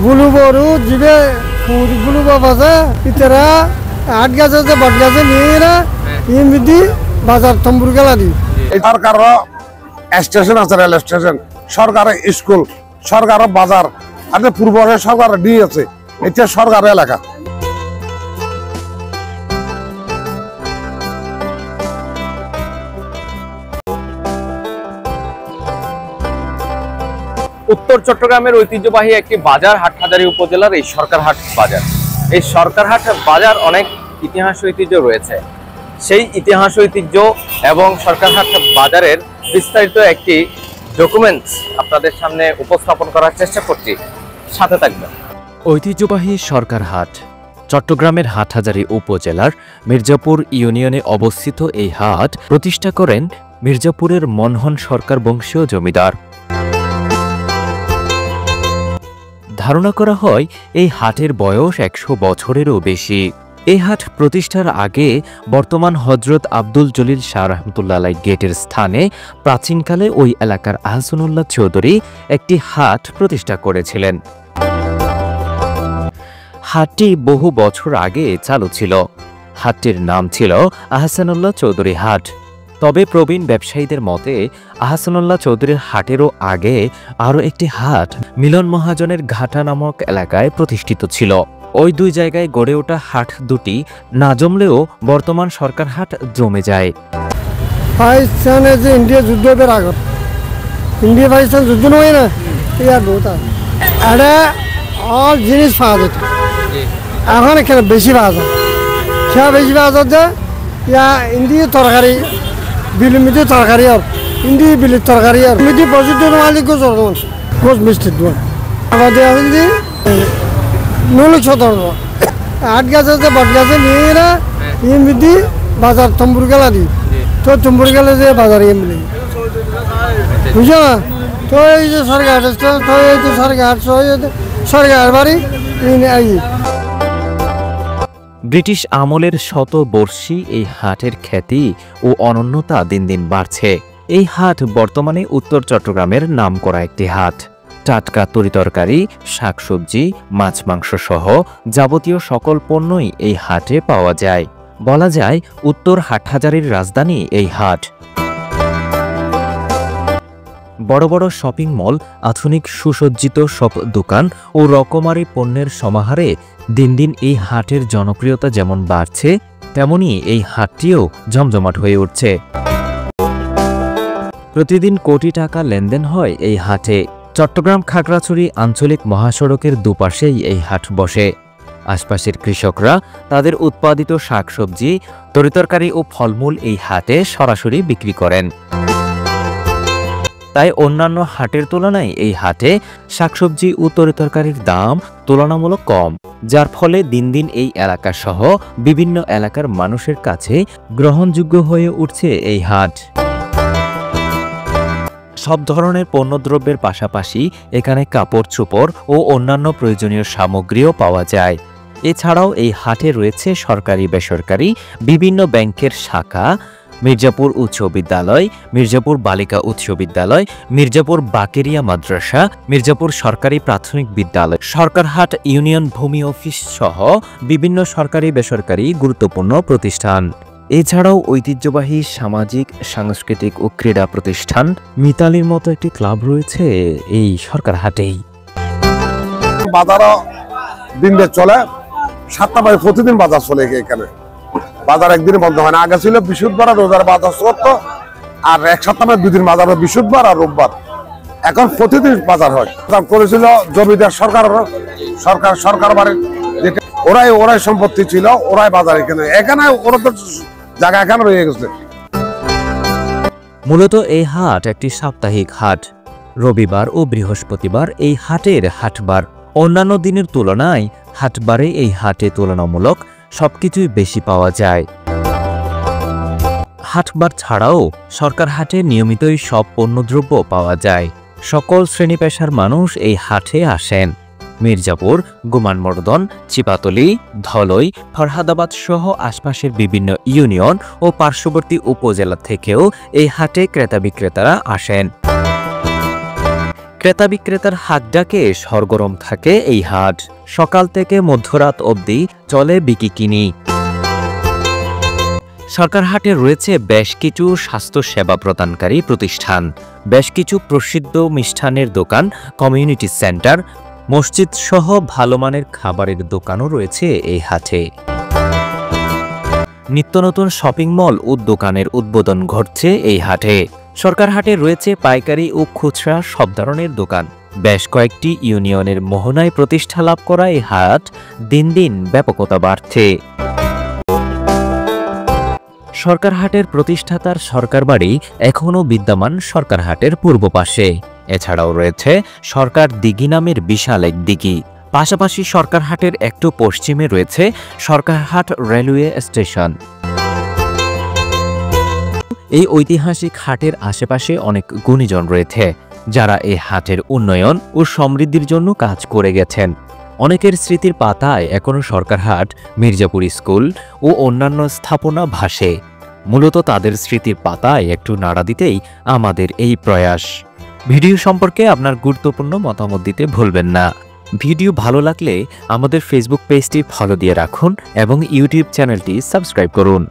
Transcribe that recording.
গুলু বড়ু জিবে গুলু বাবাজা ইতারা আট গাছে যে বট গাছে নিয়ে না ইমিদি বাজার তম্বুর গেলা দি সরকার স্টেশন আছে রেল স্টেশন সরকারের স্কুল সরকারের বাজার আর পূর্ব সরকার দিয়ে আছে এটা সরকারের এলাকা। উত্তর চট্টগ্রামের ঐতিহ্যবাহী একটি বাজার হাটহাজারী উপজেলার এই সরকারহাট বাজার। এই সরকারহাট বাজার অনেক ইতিহাস ঐতিহ্য রয়েছে। সেই ইতিহাস ঐতিহ্য এবং সরকারহাট বাজারের বিস্তারিত একটি ডকুমেন্টস আপনাদের সামনে উপস্থাপন করার চেষ্টা করছি, সাথে থাকবেন। ঐতিহ্যবাহী সরকারহাট চট্টগ্রামের হাটহাজারী উপজেলার মির্জাপুর ইউনিয়নে অবস্থিত এই হাট প্রতিষ্ঠা করেন মির্জাপুরের মনহন সরকার বংশীয় জমিদার। ধারণা করা হয় এই হাটের বয়স 100 বছরেরও বেশি। এই হাট প্রতিষ্ঠার আগে বর্তমান হযরত আব্দুল জলিল শাহ রহমতুল্লাহ আলাইহ গেটের স্থানে প্রাচীনকালে ওই এলাকার আহসানুল্লাহ চৌধুরী একটি হাট প্রতিষ্ঠা করেছিলেন। হাটটি বহু বছর আগে চালু ছিল। হাটটির নাম ছিল আহসানুল্লাহ চৌধুরী হাট। তবে প্রবীণ ব্যবসায়ীদের মতে আহসানুল্লাহ চৌধুরীর হাটেরও আগে আরও একটি হাট মিলন মহাজনের ঘাটা নামক এলাকায় প্রতিষ্ঠিত ছিল। ওই দুই জায়গায় গড়ে ওঠা হাট দুটি না জমলেও বর্তমান সরকারহাট জমে যায়। পাকিস্তানে যে ইন্ডিয়া যুদ্ধের আগত ইন্ডিয়া পাকিস্তান যুদ্ধ নয় না ইয়ার বহুত এটা অল জিনিস পাওয়া যেত। এখন এখানে বেশি পাওয়া যায়। সে বেশি পাওয়া যাচ্ছে ইয়া ইন্ডিয়া তরকারি বিলিমিতে তরকারি আর ইন্ডিয়া বিলির তরকারি আর মিটি প্রসিদ্ধ মালিক গোস মিষ্টি দোয়ান আমাদের হিন্দি নলুক সতর আট গাছে যে বট গাছে নিয়ে না ইমিদি বাজার তম্বুর গেলা দি তো তম্বুর গেলে যে বাজার ইয়ে মিলে বুঝছো না। তো এই যে সরকার তো এই যে সরকার বাড়ি ব্রিটিশ আমলের শতবর্ষী এই হাটের খ্যাতি ও অনন্যতা দিন দিন বাড়ছে। এই হাট বর্তমানে উত্তর চট্টগ্রামের নামকরা একটি হাট। টাটকা তরিতরকারি, শাকসবজি, মাছ মাংস সহ যাবতীয় সকল পণ্যই এই হাটে পাওয়া যায়। বলা যায় উত্তর হাটহাজারীর রাজধানী এই হাট। বড় বড় শপিং মল, আধুনিক সুসজ্জিত সব দোকান ও রকমারি পণ্যের সমাহারে দিন দিন এই হাটের জনপ্রিয়তা যেমন বাড়ছে, তেমনি এই হাটটিও জমজমাট হয়ে উঠছে। প্রতিদিন কোটি টাকা লেনদেন হয় এই হাটে। চট্টগ্রাম খাগড়াছড়ি আঞ্চলিক মহাসড়কের দুপাশেই এই হাট বসে। আশপাশের কৃষকরা তাদের উৎপাদিত শাকসবজি, তরিতরকারি ও ফলমূল এই হাটে সরাসরি বিক্রি করেন। তাই অন্যান্য হাটের তুলনায় এই হাটে শাকসবজি ও তরিতরকারির দাম তুলনামূলক কম, যার ফলে দিন দিন এই এলাকা সহ বিভিন্ন এলাকার মানুষের কাছে গ্রহণযোগ্য হয়ে উঠছে এই হাট। সব ধরনের পণ্যদ্রব্যের পাশাপাশি এখানে কাপড় চোপড় ও অন্যান্য প্রয়োজনীয় সামগ্রীও পাওয়া যায়। এছাড়াও এই হাটে রয়েছে সরকারি বেসরকারি বিভিন্ন ব্যাংকের শাখা, মির্জাপুর উচ্চ বিদ্যালয়, মির্জাপুর বালিকা উচ্চ বিদ্যালয়, মির্জাপুর বাকেরিয়া মাদ্রাসা, মির্জাপুর সরকারি প্রাথমিক বিদ্যালয়, সরকারহাট ইউনিয়ন ভূমি অফিস সহ বিভিন্ন সরকারি বেসরকারি গুরুত্বপূর্ণ প্রতিষ্ঠান। এছাড়াও ঐতিহ্যবাহী সামাজিক, সাংস্কৃতিক ও ক্রীড়া প্রতিষ্ঠান মিতালির মতো একটি ক্লাব রয়েছে এই সরকারহাটেই। বাজারও দিন চলে 7টা বাজে প্রতিদিন বাজার চলে এখানে। বাজার একদিনে বন্ধ হয় না। আগে ছিল বৃহস্পতিবার আর রোববার বাজার চলতো, আর এক সপ্তাহে 2 দিন বাজার হয়, বৃহস্পতিবার আর রোববার। এখন প্রতিদিন বাজার হয়। করেছিল জমিদার সরকার বাড়ির যেটা ওরাই সম্পত্তি ছিল, ওরাই বাজার এখানে ওরা তো জায়গা এখানে রয়ে গেছে। মূলত এই হাট একটি সাপ্তাহিক হাট। রবিবার ও বৃহস্পতিবার এই হাটের হাটবার। অন্যান্য দিনের তুলনায় হাটবারে এই হাটে তুলনামূলক সবকিছুই বেশি পাওয়া যায়। হাটবার ছাড়াও সরকার হাটে নিয়মিতই সব পণ্যদ্রব্য পাওয়া যায়। সকল শ্রেণী পেশার মানুষ এই হাটে আসেন। মির্জাপুর, গুমানমর্দন, চিপাতলী, ধলই, ফরহাদাবাদ সহ আশপাশের বিভিন্ন ইউনিয়ন ও পার্শ্ববর্তী উপজেলা থেকেও এই হাটে ক্রেতা বিক্রেতারা আসেন। ক্রেতা বিক্রেতার হাট ডাকে সরগরম থাকে এই হাট। সকাল থেকে মধ্যরাত অবধি চলে বিকিকিনি। সরকার হাটে রয়েছে বেশ কিছু স্বাস্থ্য সেবা প্রদানকারী প্রতিষ্ঠান, বেশ কিছু প্রসিদ্ধ মিষ্টান্নের দোকান, কমিউনিটি সেন্টার, মসজিদ সহ ভালো মানের খাবারের দোকানও রয়েছে এই হাটে। নিত্য নতুন শপিং মল ও দোকানের উদ্বোধন ঘটছে এই হাটে। সরকার হাটে রয়েছে পাইকারি ও খুচরা সব ধরনের দোকান। বেশ কয়েকটি ইউনিয়নের মোহনায় প্রতিষ্ঠা লাভ করা এই হাট দিন দিন ব্যাপকতা বাড়ছে। সরকার হাটের প্রতিষ্ঠাতার সরকার বাড়ি এখনও বিদ্যমান সরকার হাটের পূর্ব পাশে। এছাড়াও রয়েছে সরকার দিঘি নামের বিশাল এক দিঘি। পাশাপাশি সরকার হাটের একটু পশ্চিমে রয়েছে সরকারহাট রেলওয়ে স্টেশন। এই ঐতিহাসিক হাটের আশেপাশে অনেক গুণীজন রয়েছে, যারা এই হাটের উন্নয়ন ও সমৃদ্ধির জন্য কাজ করে গেছেন। অনেকের স্মৃতির পাতায় এখনও সরকারহাট, মির্জাপুর স্কুল ও অন্যান্য স্থাপনা ভাসে। মূলত তাদের স্মৃতির পাতায় একটু নাড়া দিতেই আমাদের এই প্রয়াস। ভিডিও সম্পর্কে আপনার গুরুত্বপূর্ণ মতামত দিতে ভুলবেন না। ভিডিও ভালো লাগলে আমাদের ফেসবুক পেজটি ফলো দিয়ে রাখুন এবং ইউটিউব চ্যানেলটি সাবস্ক্রাইব করুন।